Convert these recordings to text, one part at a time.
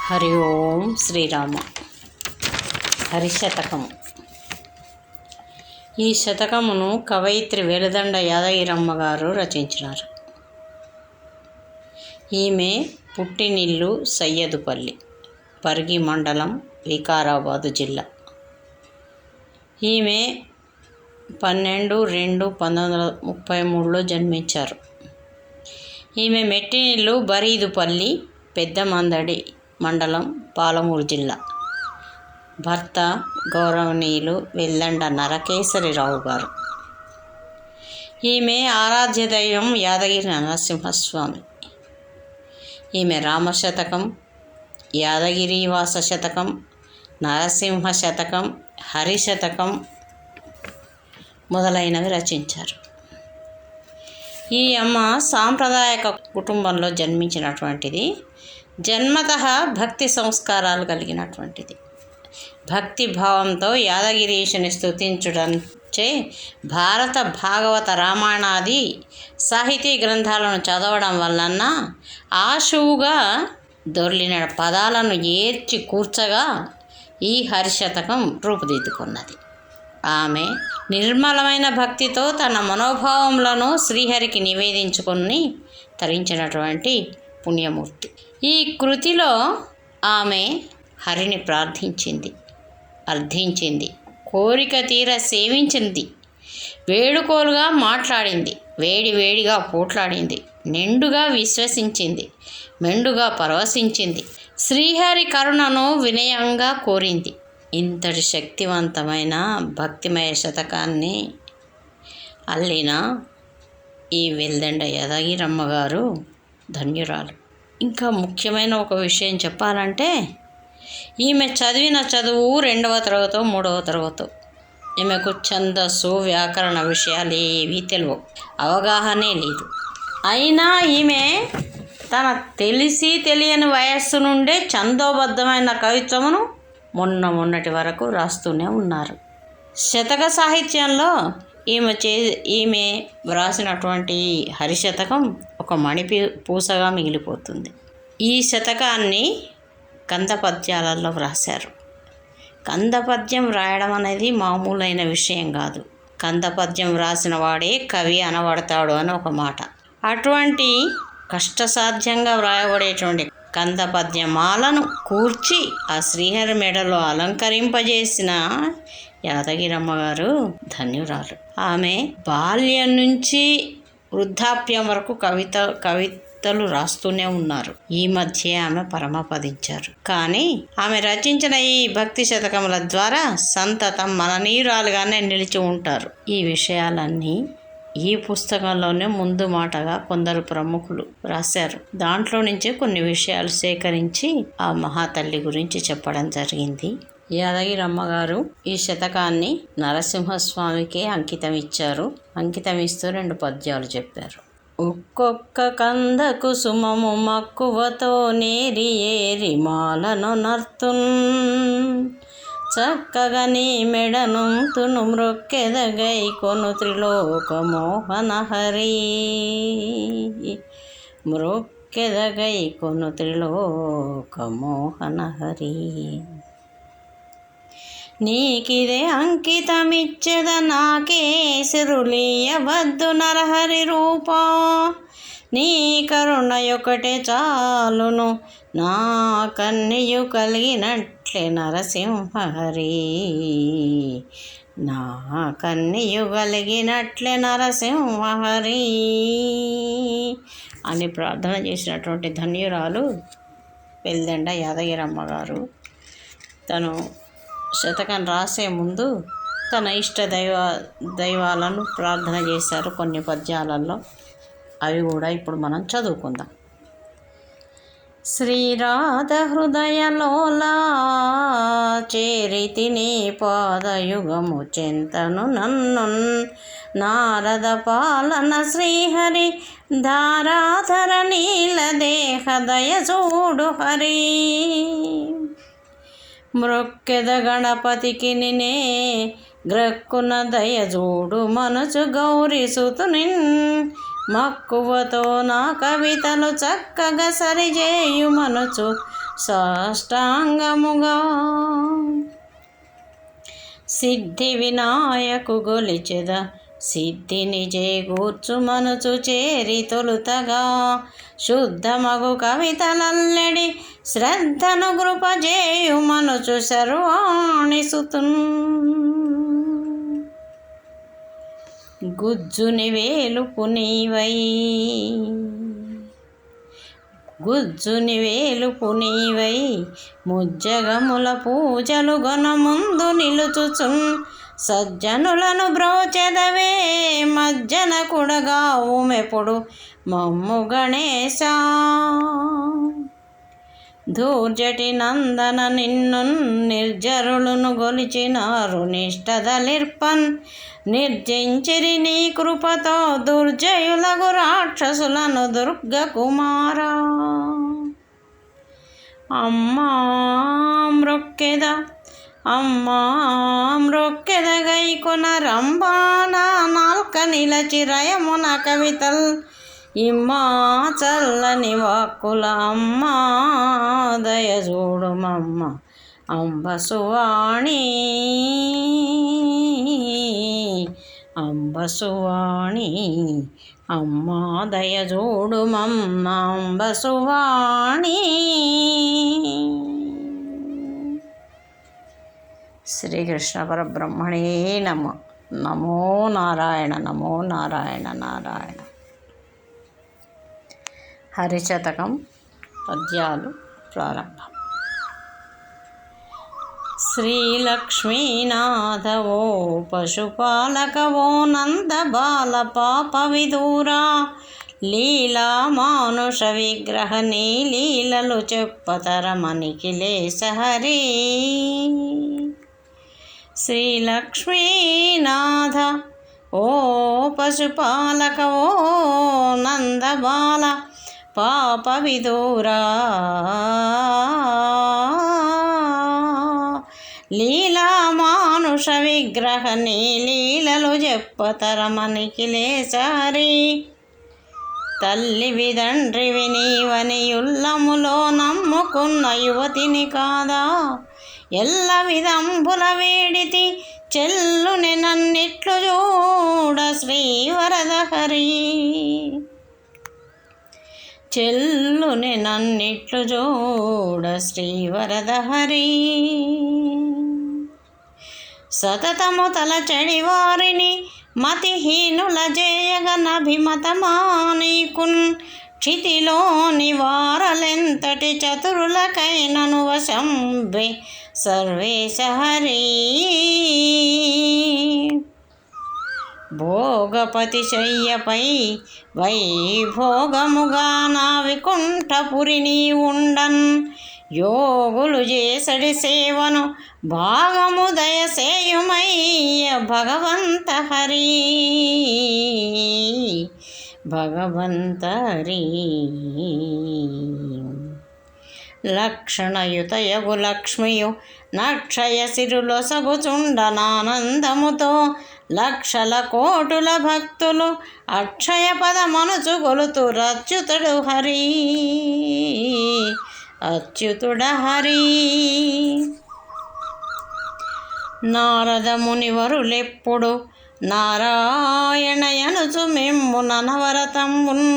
హరి ఓం శ్రీరామ. హరిశతకము. ఈ శతకమును కవయిత్రి వెలదండ యాదగిరమ్మ గారు రచించినారు. ఈమె పుట్టినిల్లు సయ్యదుపల్లి, పరిగి మండలం, వికారాబాదు జిల్లా. ఈమె 12/2/1933లో జన్మించారు. ఈమె మెట్టినిల్లు బరీదుపల్లి, పెద్దమందడి మండలం, పాలమూరు జిల్లా. భర్త గౌరవనీయులు వెల్దండ నరకేసరిరావు గారు. ఈమె ఆరాధ్య దైవం యాదగిరి నరసింహస్వామి. ఈమె రామశతకం, యాదగిరీవాస శతకం, నరసింహ శతకం, హరిశతకం మొదలైనవి రచించారు. ఈ అమ్మ సాంప్రదాయక కుటుంబంలో జన్మించినటువంటిది. జన్మతః భక్తి సంస్కారాలు కలిగినటువంటిది. భక్తి భావంతో యాదగిరీశుని స్తుతించుటంచే భారత, భాగవత, రామాయణాది సాహితీ గ్రంథాలను చదవడం వలన ఆశువుగా దొర్లిన పదాలను ఏర్చి కూర్చగా ఈ హరిశతకం రూపుదిద్దుకున్నది. ఆమె నిర్మలమైన భక్తితో తన మనోభావములను శ్రీహరికి నివేదించుకొని తరించినటువంటి పుణ్యమూర్తి. ఈ కృతిలో ఆమె హరిని ప్రార్థించింది, అర్థించింది, కోరిక తీర సేవించింది, వేడుకోలుగా మాట్లాడింది, వేడివేడిగా పోట్లాడింది, నిండుగా విశ్వసించింది, మెండుగా పరవశించింది, శ్రీహరి కరుణను వినయంగా కోరింది. ఇంతటి శక్తివంతమైన భక్తిమయ శతకాన్ని అల్లిన ఈ వెల్దండ యాదగిరమ్మ గారు ధన్యురాలు. ఇంకా ముఖ్యమైన ఒక విషయం చెప్పాలంటే, ఈమె చదివిన చదువు 2వ తరగతో 3వ తరగతో. ఈమెకు ఛందస్సు, వ్యాకరణ విషయాలు ఏవీ తెలియవు, అవగాహనే లేదు. అయినా ఈమె తన తెలిసి తెలియని వయస్సు నుండే ఛందోబద్ధమైన కవిత్వమును మొన్నటి వరకు రాస్తూనే ఉన్నారు. శతక సాహిత్యంలో ఈమె వ్రాసినటువంటి హరిశతకం ఒక పూసగా మిగిలిపోతుంది. ఈ శతకాన్ని కందపద్యాలలో వ్రాశారు. కందపద్యం వ్రాయడం అనేది మామూలైన విషయం కాదు. కందపద్యం వ్రాసిన వాడే కవి అనబడతాడు అని ఒక మాట. అటువంటి కష్టసాధ్యంగా వ్రాయబడేటువంటి కందపద్యమాలను కూర్చి ఆ శ్రీహరి మెడలో అలంకరింపజేసిన యాదగిరమ్మ గారు ధన్యురాలు. ఆమె బాల్యం నుంచి వృద్ధాప్యం వరకు కవితలు రాస్తూనే ఉన్నారు. ఈ మధ్య ఆమె పరమపదించారు. కానీ ఆమె రచించిన ఈ భక్తి శతకముల ద్వారా సంతతం మననీయురాలుగానే నిలిచి ఉంటారు. ఈ విషయాలన్నీ ఈ పుస్తకంలోనే ముందు మాటగా కొందరు ప్రముఖులు రాశారు. దాంట్లో నుంచి కొన్ని విషయాలు సేకరించి ఆ మహాతల్లి గురించి చెప్పడం జరిగింది. యాదగిరమ్మ గారు ఈ శతకాన్ని నరసింహస్వామికే అంకితం ఇచ్చారు. అంకితం ఇస్తూ 2 పద్యాలు చెప్పారు. ఒక్కొక్క కందకు సుమము మక్కువతో నేరి ఏరి మాలను నర్తున్, చక్కగా నీ మెడను తును మృక్కెదగై కొను త్రిలోక మోహన హరి, మృక్కెదగై కొను త్రిలోక మోహన హరి. నీకిదే అంకితమిచ్చెద నాకే సిరులీయవద్దు నరహరి రూపా, నీ కరుణయొకటే చాలును నా కన్నియు కలిగినట్లే నరసింహహరి, నా కన్నియు కలిగినట్లే నరసింహహరి అని ప్రార్థన చేసినటువంటి ధన్యురాలు వెల్దండ యాదగిరమ్మ గారు. తను శతకం రాసే ముందు తన ఇష్ట దైవాలను ప్రార్థన చేశారు కొన్ని పద్యాలలో. అవి కూడా ఇప్పుడు మనం చదువుకుందాం. శ్రీరాధ హృదయలోలా చేరితి నీ పాదయుగము చెంతను నన్నున్, నారద పాలన శ్రీహరి ధారాధర నీల దేహ దయ చూడు హరి, మృక్కెద గణపతికి నినే గ్రక్కున దయజూడు మనసు గౌరీ సుతునిన్, మక్కువతో నా కవితలు చక్కగా సరిచేయు మనసు సాష్టాంగముగా. సిద్ధి వినాయకు గొలిచెద సిద్ధిని చేకూర్చు మనుచు చేరి తొలుతగా. శుద్ధమగు కవితలల్లెడి శ్రద్ధను కృపజేయు మనుచు శర్వాణి సుతున్. గుజ్జుని వేలుపు నీవై ముజ్జగముల పూజలు గొనముందు నిలుచుచున్. సజ్జనులను బ్రోచెదవే మజ్జన కుడగావు మెప్పుడు మమ్ము గణేశ. ధూర్జటి నందన నిన్ను నిర్జరులను గొలిచినారు నిష్టదలిర్పన్. నిర్జించిరి నీ కృపతో దుర్జయులగు రాక్షసులను దుర్గ కుమార. అమ్మా మ్రొక్కెద గైకొన రంబాన నాల్క నిలచి రయమున కవితల్. ఇమ్మా చల్లని వాక్కుల అమ్మా దయజూడుమమ్మ అంబసువాణి. అమ్మా దయజూడుమమ్మ అంబసువాణి. శ్రీకృష్ణ పరబ్రహ్మణే నమః. నమో నారాయణ, నమో నారాయణ నారాయణ. హరిశతకం పద్యాలు ప్రారంభం. శ్రీలక్ష్మీనాథవో పశుపాలకవో నందబాల పాప విదూరా. లీలా మానుష విగ్రహ నీ లీలలు చెప్పతరమనిఖిలేశ హరి. శ్రీలక్ష్మీనాథ ఓ పశుపాలక ఓ నందబాల పాప విదూరా. లీలా మానుష విగ్రహ నీ లీలలు చెప్పతరమనిఖిలేశ హరి. తల్లివి తండ్రివి నీవని ఉల్లములో నమ్ముకున్న యువతిని కాదా. ఎల్ల విధంబుల వేడితి చెల్లుని నన్నిట్లు చూడ శ్రీవరద హరి. చెల్లుని నన్నిట్లు చూడ శ్రీవరద హరి. సతతము తలచడి వారిని మతిహీనుల జేయగనభిమతమానీకున్. క్షితిలోని వారలెంతటి చతురులకైనను వశంబే సర్వేశ హరి. భోగపతి శయ్యపై వైభోగముగా నా వికుంఠపురి నీ ఉండన్. యోగులు చేసడి సేవను భాగము దయసేయుమయ్య భగవంత హరి. భగవంత హరి. లక్షణయుతయగు లక్ష్మియు నక్షయ సిరులొసగుచుండనానందముతో. లక్షల కోటుల భక్తులు అక్షయ పదమనుచు గొలుతురు అచ్యుతుడు హరి. అచ్యుతుడ హరి. నారద మునివరులెప్పుడు నారాయణయనుచు మెమ్ము ననవరతంబున్.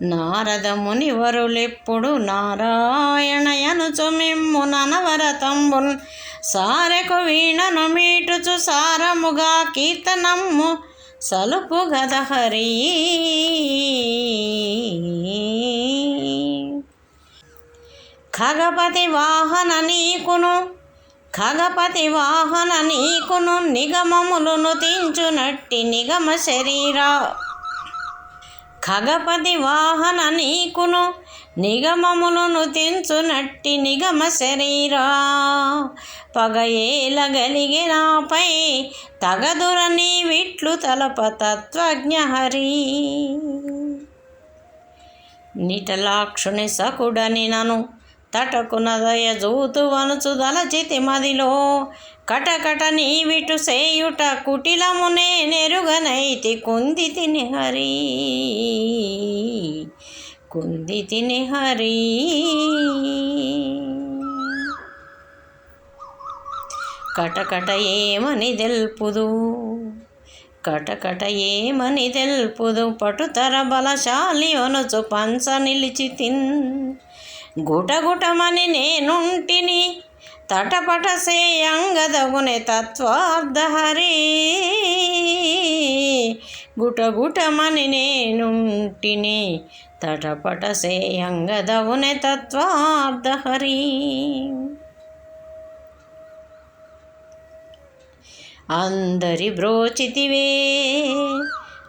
నారద మునివరులెప్పుడు నారాయణయనుచు మెమ్ము ననవరతంబున్. సారెకు వీణను మీటుచు సారముగా కీర్తనమ్ము సలుపు గద హరి. ఖగపతి వాహన నీకును నిగమములను తించునట్టి నిగమ శరీరా. ఖగపతి వాహన నీకును నిగమములను తెంచునట్టి నిగమ శరీరా. పగయేల గలిగి నాపై తగదుర నీ విట్లు తలప తత్వజ్ఞ హరి. నిటలాక్షుని సకుడని నను తటకున దయజూతు వనుచు దలచితి మదిలో. కటకట నీ విటు సేయుట కుటిలమునే నెరుగనైతి కుందితిని హరి. కుందితిని హరి. కటకట ఏమని తెల్పుదు, కటకట ఏమని తెల్పుదు, పటుతర బలశాలి అనుచు పంచ నిలిచితిన్. గుటగుటమని నేనుంటిని, తటపట సేయంగదగునే తత్వార్థహరి. గుటగుటమని నేనుంటిని, తటపట సేయంగదగునే తత్వార్థహరి. అందరి బ్రోచితివే,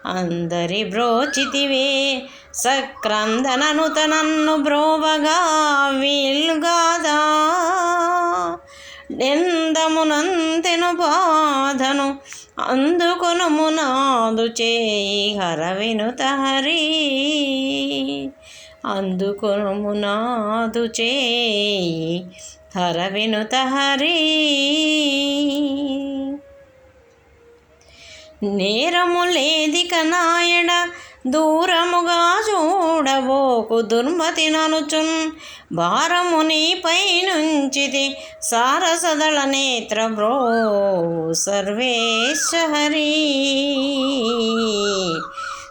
అందరి బ్రోచితివే, సక్రందననుత నన్ను బ్రోవగా వీలుగాదా. నిందమునంతెను బాధను అందుకొనుము నాదు చేయి హరవినుత హరి. అందుకొనుము నాదు చేయి హరవినుత హరి. నేరము లేదిక నాయడ దూరముగా చూడబోకు దుర్మతి ననుచున్. భారము నీపై నుంచితి సారసదళ నేత్ర బ్రో సర్వేశ హరి.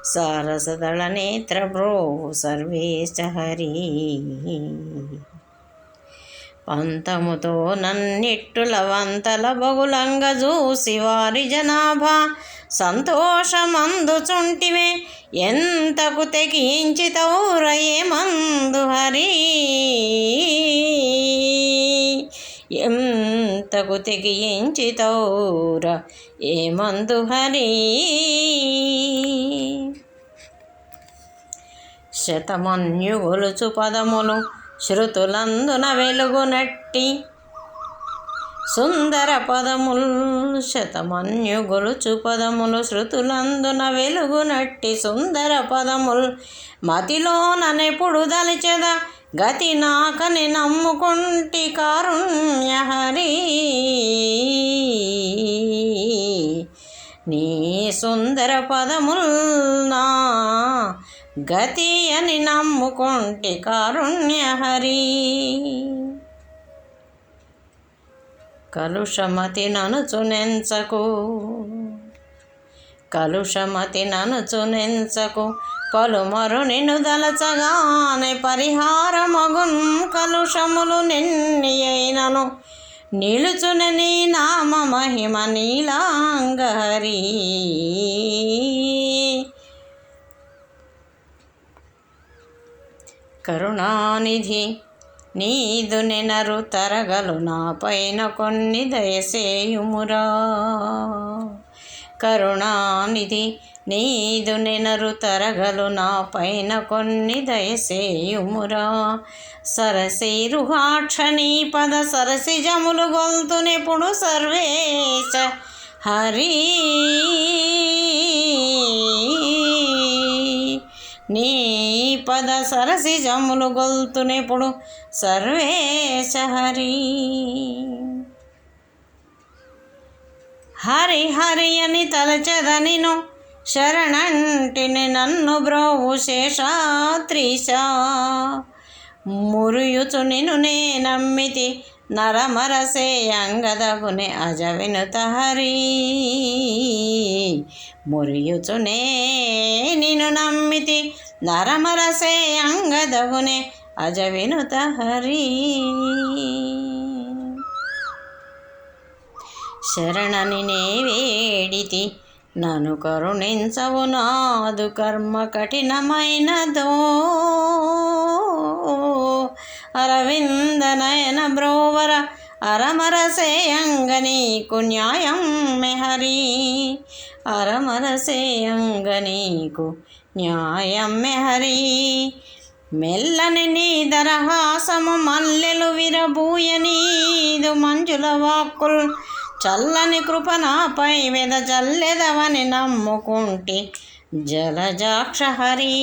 సారసదళ నేత్ర బ్రో సర్వేశ హరి. పంతముతో నన్నిట్టుల వంతల బగులంగ చూసి వారి జనాభా సంతోషమందుచుంటివే. ఎంతకు తెగించితౌర ఏమందు హరి. ఎంతకు తెగించితౌర ఏమందు హరి. శతమన్యుగొలుచు పదములు శృతులందున వెలుగునట్టి సుందర పదముల్. శతమన్యుగొలుచు పదములు శృతులందున వెలుగునట్టి సుందర పదముల్. మతిలోననెప్పుడు దలిచెద గతి నాకని నమ్ముకుంటి కారుణ్య హరి. నీ సుందర పదముల్ నా గతి అని నమ్ముకుంటి కారుణ్య హరి. కలుషమతి ననుచునెంచకు, కలుషమతి ననుచునెంచకు, పలుమరు నిన్ను దలచగానే పరిహారమగున్. కలుషములు నిన్ని అయినను నిలుచున నీ నామ మహిమ నీలాంగ హరి. కరుణానిధి నీదు నెనరు తరగలు నా పైన కొన్ని దయసేయుమురా. కరుణానిధి నీదు నెనరు తరగలు నా పైన కొన్ని దయసేయుమురా. సరసీరుహాక్ష నీ పద సరసిజములు గొల్తునెప్పుడు సర్వేశ హరి. నీ పద సరసిజములు గొల్తునెప్పుడు సర్వేశ హరి. హరి హరి అని తలచదనిను శరణంటిని నన్ను బ్రోవు శేషాద్రీశ. మురియుచు నిను నే నమ్మితి నరమరసే అంగదగునే అజ వినుత హరి. మురియుచునే నిను నమ్మితి నరమరసే అంగదగునే అజ వినుత హరి. శరణని నే వేడితి నన్ను కరుణించవు నాదు కర్మ కఠినమైనదో. అరవింద నయన బ్రోవర అరమరసేయంగ నీకు న్యాయం మెహరి. అరమరసేయంగ నీకు న్యాయం మెహరి. మెల్లని నీ దరహాసము మల్లెలు విరబూయ నీదు మంజుల వాక్కుల్. చల్లని కృప నాపై వెద చల్లెదవని నమ్ముకుంటి జలజాక్ష హరి.